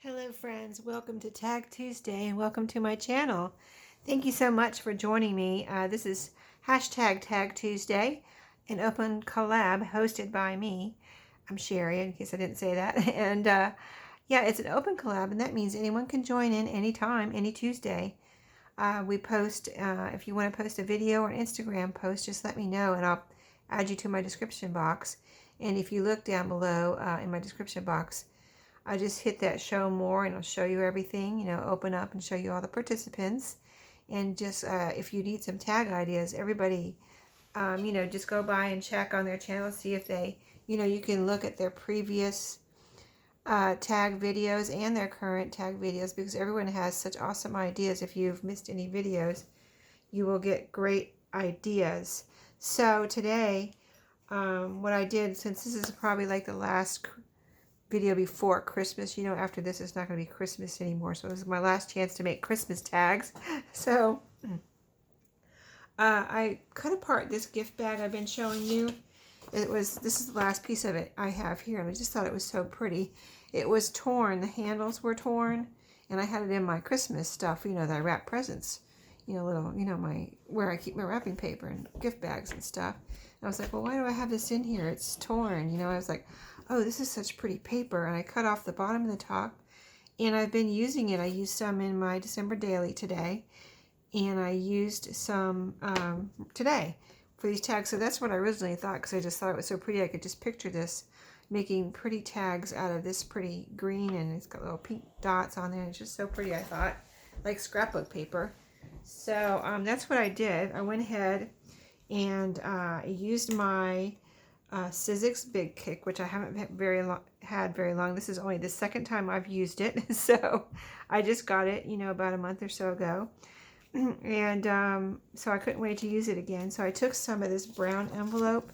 Hello friends, welcome to Tag Tuesday and welcome to my channel. Thank you so much for joining me. This is hashtag Tag Tuesday, an open collab hosted by me. I'm Sherry, in case I didn't say that. And yeah, it's an open collab, and that means anyone can join in anytime, any Tuesday. We post, if you want to post a video or an Instagram post, just let me know and I'll add you to my description box. And if you look down below in my description box, I just hit that show more and it'll show you everything, open up and show you all the participants. And just if you need some tag ideas, everybody, just go by and check on their channel, see if they, you can look at their previous tag videos and their current tag videos, because everyone has such awesome ideas. If you've missed any videos, you will get great ideas. So today, what I did, since this is probably like the last video before Christmas, after this it's not going to be Christmas anymore, so this is my last chance to make Christmas tags. So I cut apart this gift bag I've been showing you. This is the last piece of it I have here, and I just thought it was so pretty. It was torn, the handles were torn, and I had it in my Christmas stuff, that I wrap presents, little, where I keep my wrapping paper and gift bags and stuff. And I was like, well, why do I have this in here? It's torn. I was like, oh, this is such pretty paper. And I cut off the bottom and the top, and I've been using it. I used some in my December daily today, and I used some today for these tags. So that's what I originally thought, because I just thought it was so pretty. I could just picture this, making pretty tags out of this pretty green, and it's got little pink dots on there. It's just so pretty, I thought, like scrapbook paper. So that's what I did. I went ahead and I used my Sizzix Big Kick, which I haven't had very long. This is only the second time I've used it. So I just got it, about a month or so ago. And so I couldn't wait to use it again. So I took some of this brown envelope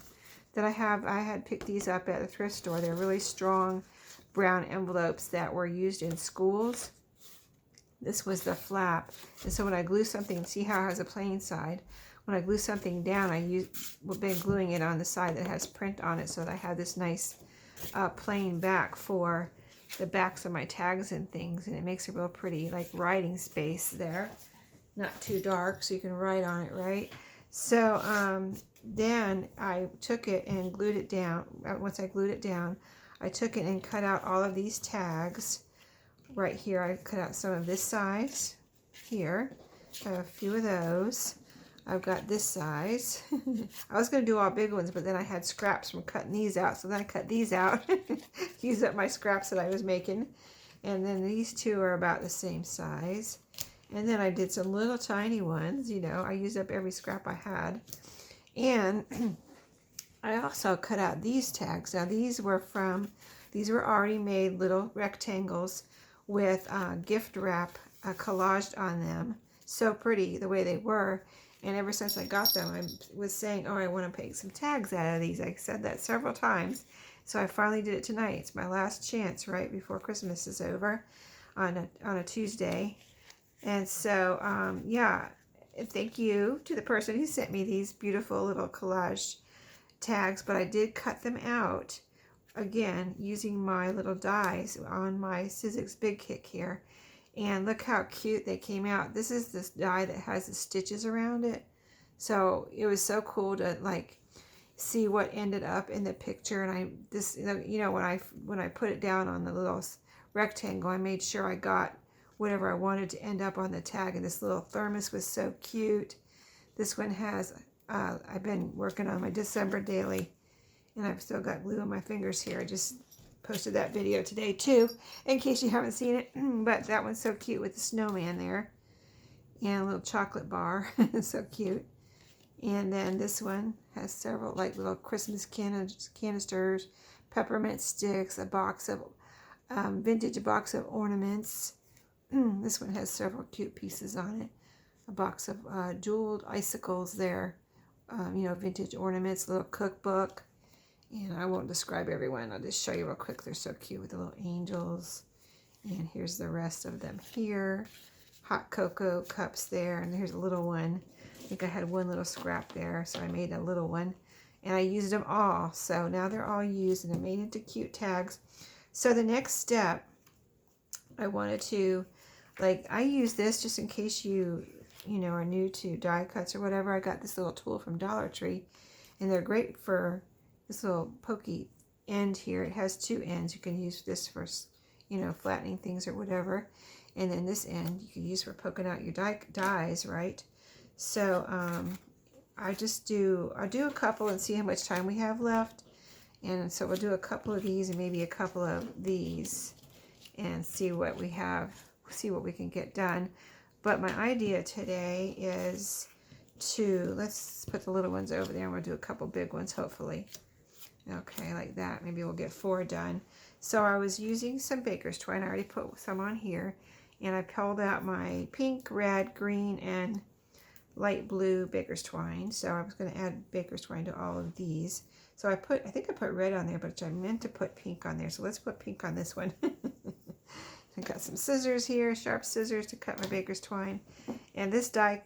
that I had picked these up at the thrift store. They're really strong brown envelopes that were used in schools. This was the flap. And so when I glue something, see how it has a plain side? When I glue something down, I've been gluing it on the side that has print on it, so that I have this nice plain back for the backs of my tags and things, and it makes a real pretty, like, writing space there. Not too dark, so you can write on it, right? So then I took it and glued it down. Once I glued it down, I took it and cut out all of these tags. Right here, I cut out some of this size here. I have a few of those. I've got this size. I was going to do all big ones, but then I had scraps from cutting these out, so then I cut these out. Use up my scraps that I was making. And then these two are about the same size. And then I did some little tiny ones, I used up every scrap I had. And I also cut out these tags. Now these were already made little rectangles with gift wrap collaged on them. So pretty the way they were. And ever since I got them, I was saying, oh, I want to make some tags out of these. I said that several times. So I finally did it tonight. It's my last chance right before Christmas is over on a Tuesday. And so, yeah, thank you to the person who sent me these beautiful little collage tags. But I did cut them out, again, using my little dies on my Sizzix Big Kick here. And look how cute they came out. This is this die that has the stitches around it. So it was so cool to, like, see what ended up in the picture. And when I put it down on the little rectangle, I made sure I got whatever I wanted to end up on the tag. And this little thermos was so cute. This one has, I've been working on my December daily, and I've still got glue on my fingers here. I just posted that video today too, in case you haven't seen it. But that one's so cute with the snowman there, and a little chocolate bar. So cute. And then this one has several, like, little Christmas canisters, peppermint sticks, a box of vintage box of ornaments. This one has several cute pieces on it. A box of jeweled icicles there, vintage ornaments, little cookbook. And I won't describe everyone. I'll just show you real quick. They're so cute with the little angels. And here's the rest of them here. Hot cocoa cups there. And here's a little one. I think I had one little scrap there, so I made a little one. And I used them all. So now they're all used and they're made into cute tags. So the next step I wanted to, like, I use this just in case you know, are new to die cuts or whatever. I got this little tool from Dollar Tree, and they're great for this little pokey end here. It has two ends. You can use this for, you know, flattening things or whatever. And then this end you can use for poking out your dies, right? So I'll do a couple and see how much time we have left. And so we'll do a couple of these and maybe a couple of these and see what we have, see what we can get done. But my idea today is to, let's put the little ones over there and we'll do a couple big ones hopefully. Okay, like that. Maybe we'll get 4 done. So I was using some baker's twine. I already put some on here. And I pulled out my pink, red, green, and light blue baker's twine. So I was going to add baker's twine to all of these. So I think I put red on there, but I meant to put pink on there. So let's put pink on this one. I got some scissors here, sharp scissors to cut my baker's twine. And this die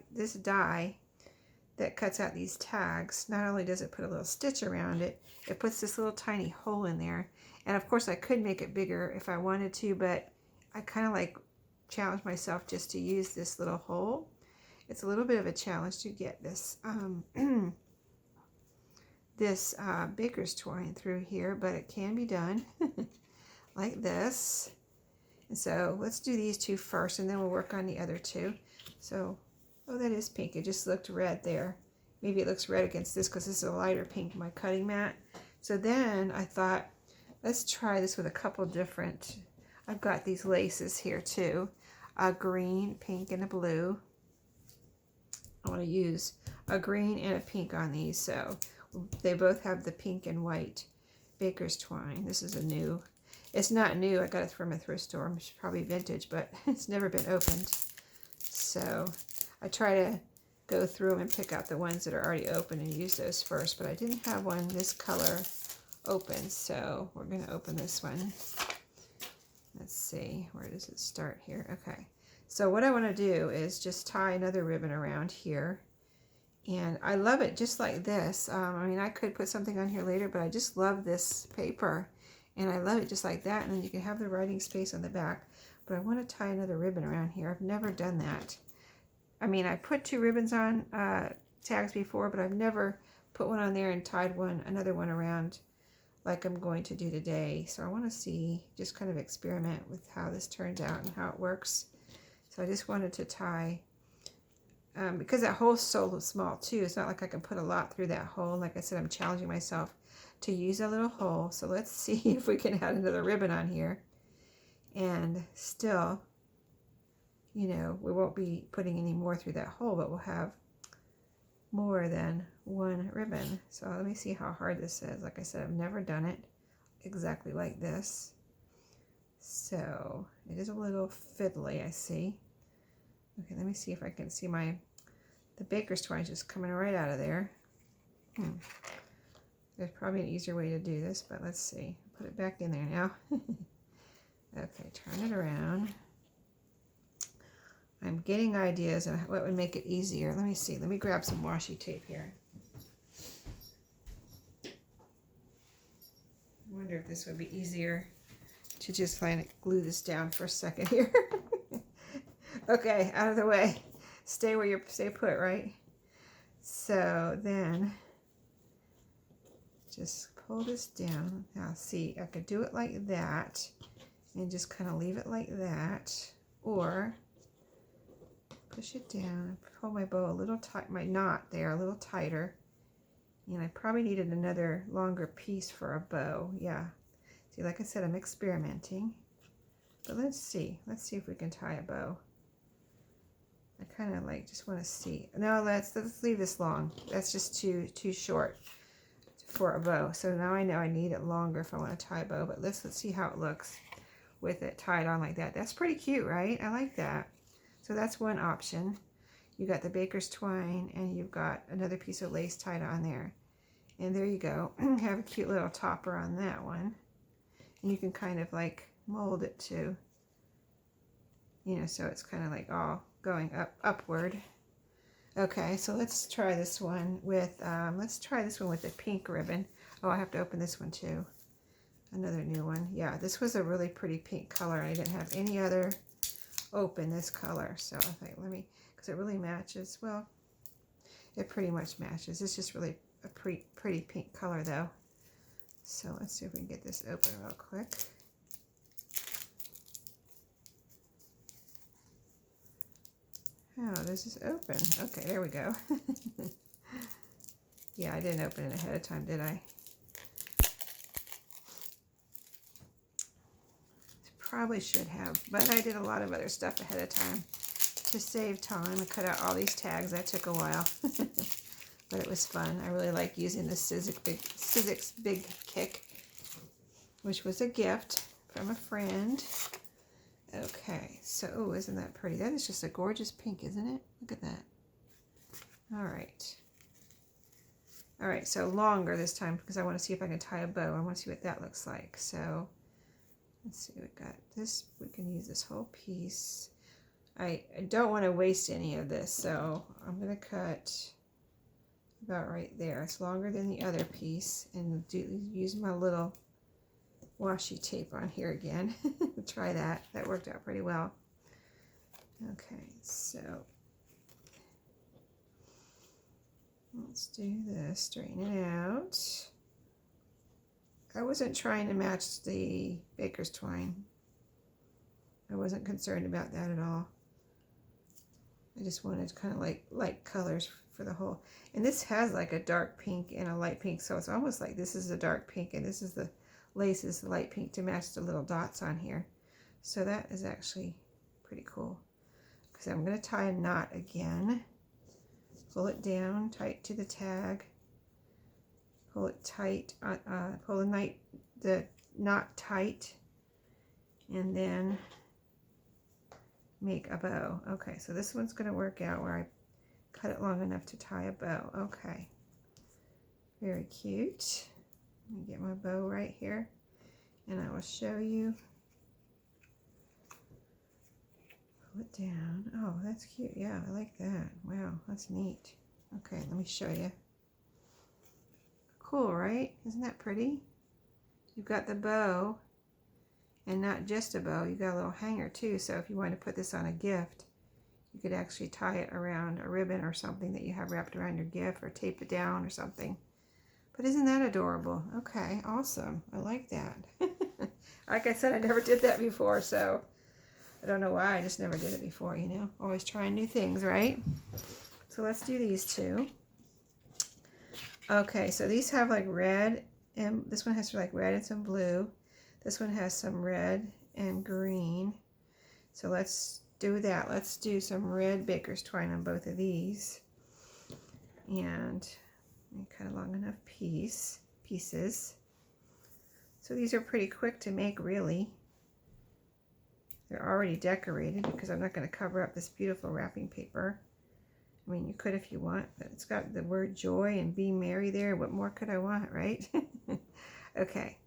that cuts out these tags, not only does it put a little stitch around it, it puts this little tiny hole in there. And of course I could make it bigger if I wanted to, but I kind of like challenge myself just to use this little hole. It's a little bit of a challenge to get this this baker's twine through here, but it can be done like this. And so let's do these 2 first, and then we'll work on the other 2. So, oh, that is pink. It just looked red there. Maybe it looks red against this because this is a lighter pink, my cutting mat. So then I thought, let's try this with a couple different, I've got these laces here too. A green, pink, and a blue. I want to use a green and a pink on these. So they both have the pink and white baker's twine. This is a new, it's not new. I got it from a thrift store. It's probably vintage, but it's never been opened. So I try to go through them and pick out the ones that are already open and use those first. But I didn't have one this color open, so we're going to open this one. Let's see, where does it start here? Okay, so what I want to do is just tie another ribbon around here. And I love it just like this. I mean, I could put something on here later, but I just love this paper. And I love it just like that. And then you can have the writing space on the back. But I want to tie another ribbon around here. I've never done that. I mean, I put 2 ribbons on tags before, but I've never put one on there and tied another one around like I'm going to do today. So I want to see, just kind of experiment with how this turns out and how it works. So I just wanted to tie, because that hole's so small too, it's not like I can put a lot through that hole. Like I said, I'm challenging myself to use a little hole. So let's see if we can add another ribbon on here. And still, you know, we won't be putting any more through that hole, but we'll have more than 1 ribbon. So let me see how hard this is. Like I said, I've never done it exactly like this. So it is a little fiddly, I see. Okay, let me see if I can see the baker's twine just coming right out of there. There's probably an easier way to do this, but let's see. Put it back in there now. Okay, turn it around. I'm getting ideas on what would make it easier. Let me see. Let me grab some washi tape here. I wonder if this would be easier to just kind of glue this down for a second here. Okay, out of the way. Stay put, right? So then just pull this down. Now see, I could do it like that and just kind of leave it like that, or push it down, pull my bow a little tight, my knot there a little tighter. And I probably needed another longer piece for a bow. Yeah. See, like I said, I'm experimenting. But let's see if we can tie a bow. I kind of like just want to see. No, let's leave this long. That's just too short for a bow. So now I know I need it longer if I want to tie a bow. But let's see how it looks with it tied on like that. That's pretty cute, right? I like that. So that's one option. You got the baker's twine and you've got another piece of lace tied on there. And there you go. Have a cute little topper on that one. And you can kind of like mold it to, you know, so it's kind of like all going upward. Okay, so let's try this one with the pink ribbon. Oh, I have to open this one too. Another new one. Yeah, this was a really pretty pink color. I didn't have any other open this color. So I think, let me, because it really matches. Well, it pretty much matches. It's just really a pretty pink color though. So let's see if we can get this open real quick. Oh, this is open. Okay, there we go. Yeah, I didn't open it ahead of time, did I? Probably should have, but I did a lot of other stuff ahead of time to save time. I cut out all these tags. That took a while, but it was fun. I really like using the Sizzix Big Kick, which was a gift from a friend. Okay, so, oh, isn't that pretty? That is just a gorgeous pink, isn't it? Look at that. All right. All right, so longer this time because I want to see if I can tie a bow. I want to see what that looks like. So let's see, we got this. We can use this whole piece. I don't want to waste any of this, so I'm going to cut about right there. It's longer than the other piece, and use my little washi tape on here again. Try that. That worked out pretty well. Okay, so let's do this. Straighten it out. I wasn't trying to match the baker's twine. I wasn't concerned about that at all. I just wanted kind of like light colors for the whole. And this has like a dark pink and a light pink, so it's almost like this is a dark pink and this is the lace is the light pink to match the little dots on here. So that is actually pretty cool. Because I'm going to tie a knot again. Pull it down tight to the tag. Pull it tight. Pull the knot tight, and then make a bow. Okay, so this one's going to work out where I cut it long enough to tie a bow. Okay, very cute. Let me get my bow right here, and I will show you. Pull it down. Oh, that's cute. Yeah, I like that. Wow, that's neat. Okay, let me show you. Cool, right? Isn't that pretty? You've got the bow, and not just a bow. You've got a little hanger too, so if you want to put this on a gift, you could actually tie it around a ribbon or something that you have wrapped around your gift, or tape it down or something. But isn't that adorable? Okay, awesome. I like that. Like I said, I never did that before, so I don't know why. I just never did it before, you know? Always trying new things, right? So let's do these two. Okay, so these have like red, and this one has like red and some blue. This one has some red and green. So let's do that. Let's do some red baker's twine on both of these. And cut a long enough pieces. So these are pretty quick to make, really. They're already decorated because I'm not going to cover up this beautiful wrapping paper. I mean, you could if you want, but it's got the word joy and be merry there. What more could I want, right? Okay,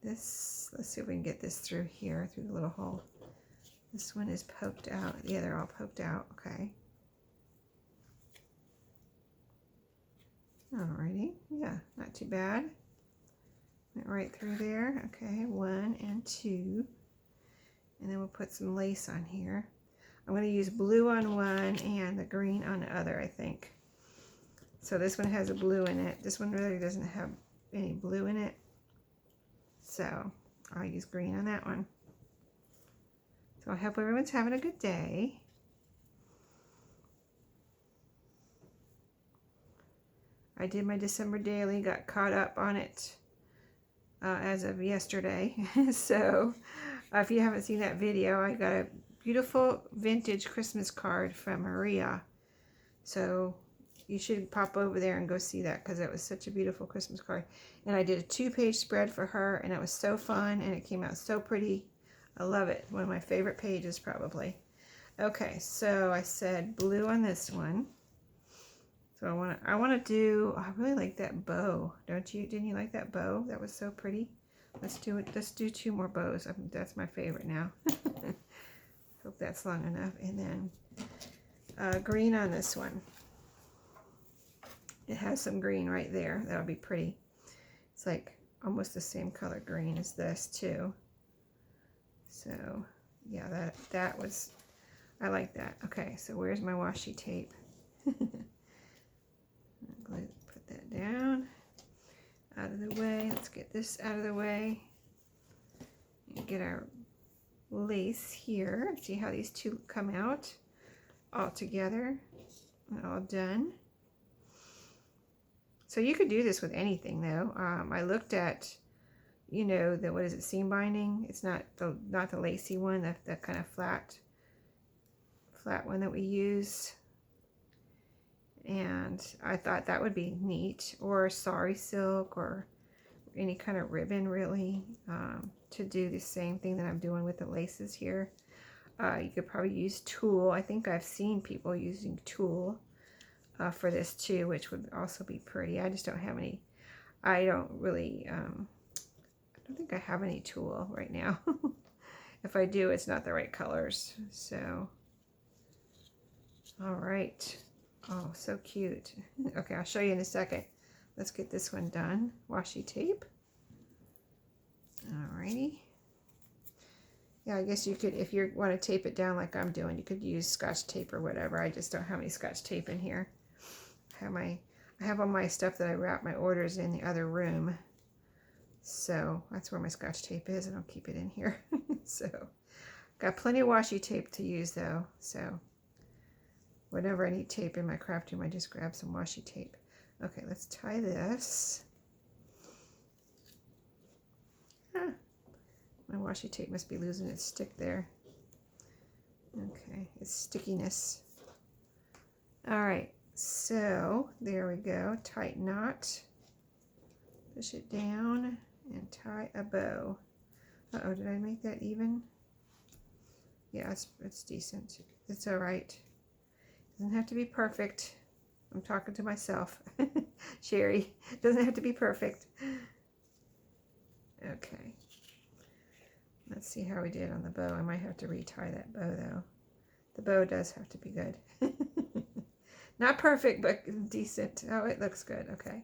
let's see if we can get this through here, through the little hole. This one is poked out. Yeah, they're all poked out. Okay. Alrighty, yeah, not too bad. Went right through there. Okay, 1 and 2. And then we'll put some lace on here. I'm going to use blue on one and the green on the other, I think. So this one has a blue in it. This one really doesn't have any blue in it. So I'll use green on that one. So I hope everyone's having a good day. I did my December daily, got caught up on it as of yesterday. So if you haven't seen that video, I got a beautiful vintage Christmas card from Maria. So you should pop over there and go see that because it was such a beautiful Christmas card. And I did a 2-page spread for her, and it was so fun, and it came out so pretty. I love it. One of my favorite pages, probably. Okay, so I said blue on this one. So I want to do, I really like that bow. Don't you? Didn't you like that bow? That was so pretty. Let's do it. Let's do 2 more bows. That's my favorite now. Hope that's long enough. And then green on this one. It has some green right there. That'll be pretty. It's like almost the same color green as this too. So yeah, that was, I like that. Okay, so where's my washi tape? I'm going to put that down, out of the way. Let's get this out of the way and get our lace here. See how these two come out all together and all done. So you could do this with anything though. I looked at, you know, the, what is it, seam binding? It's not the lacy one, the kind of flat one that we use. And I thought that would be neat, or sari silk, or any kind of ribbon really, to do the same thing that I'm doing with the laces here. You could probably use tulle. I think I've seen people using tulle for this too, which would also be pretty. I just don't have any. I don't really, I don't think I have any tulle right now. If I do, it's not the right colors. So, all right. Oh, so cute. Okay, I'll show you in a second. Let's get this one done. Washi tape. Alrighty. Yeah, I guess you could, if you want to tape it down like I'm doing, you could use Scotch tape or whatever. I just don't have any Scotch tape in here. I have all my stuff that I wrap my orders in the other room. So that's where my Scotch tape is. I don't keep it in here. So got plenty of washi tape to use though. So whenever I need tape in my craft room, I just grab some washi tape. Okay, let's tie this. Ah, my washi tape must be losing its stick there. Okay, it's stickiness. All right, so there we go. Tight knot. Push it down and tie a bow. Uh-oh, did I make that even? Yeah, it's decent. It's all right. Doesn't have to be perfect. I'm talking to myself. Sherry, doesn't have to be perfect. Okay. Let's see how we did on the bow. I might have to retie that bow though. The bow does have to be good. Not perfect, but decent. Oh, it looks good. Okay.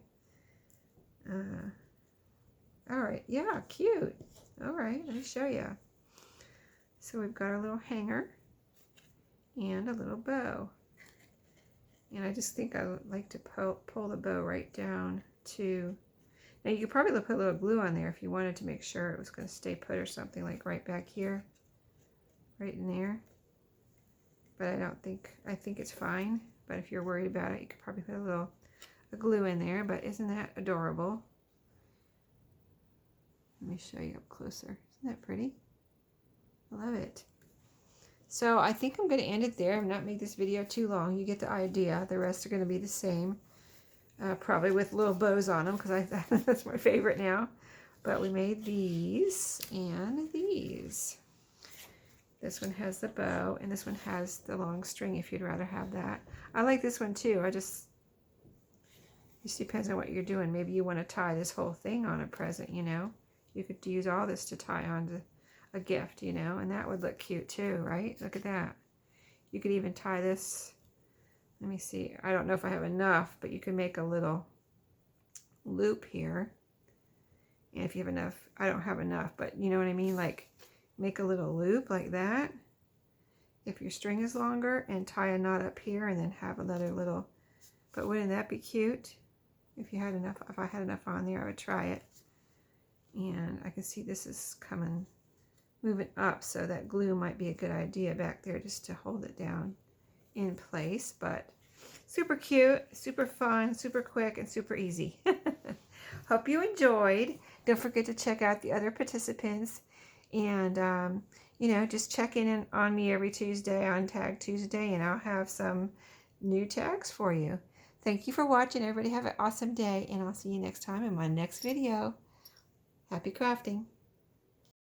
All right. Yeah, cute. All right, let me show you. So we've got our little hanger and a little bow. And I just think I would like to pull the bow right down to, now you could probably put a little glue on there if you wanted to make sure it was going to stay put or something, like right back here, right in there. But I don't think, I think it's fine. But if you're worried about it, you could probably put a glue in there. But isn't that adorable? Let me show you up closer. Isn't that pretty? I love it. So I think I'm going to end it there. I'm not make this video too long. You get the idea. The rest are going to be the same. Probably with little bows on them, because that's my favorite now. But we made these and these. This one has the bow, and this one has the long string if you'd rather have that. I like this one too. It just depends on what you're doing. Maybe you want to tie this whole thing on a present, you know. You could use all this to tie onto a gift, you know, and that would look cute too, right? Look at that. You could even tie this. Let me see. I don't know if I have enough, but you can make a little loop here. And if you have enough, I don't have enough, but you know what I mean? Like make a little loop like that if your string is longer, and tie a knot up here and then have another little, but wouldn't that be cute? If you had enough, if I had enough on there, I would try it. And I can see this is moving up, so that glue might be a good idea back there just to hold it down in place. But super cute, super fun, super quick, and super easy. Hope you enjoyed. Don't forget to check out the other participants, and you know, just check in on me every Tuesday on Tag Tuesday, and I'll have some new tags for you. Thank you for watching. Everybody have an awesome day, and I'll see you next time in my next video. Happy crafting.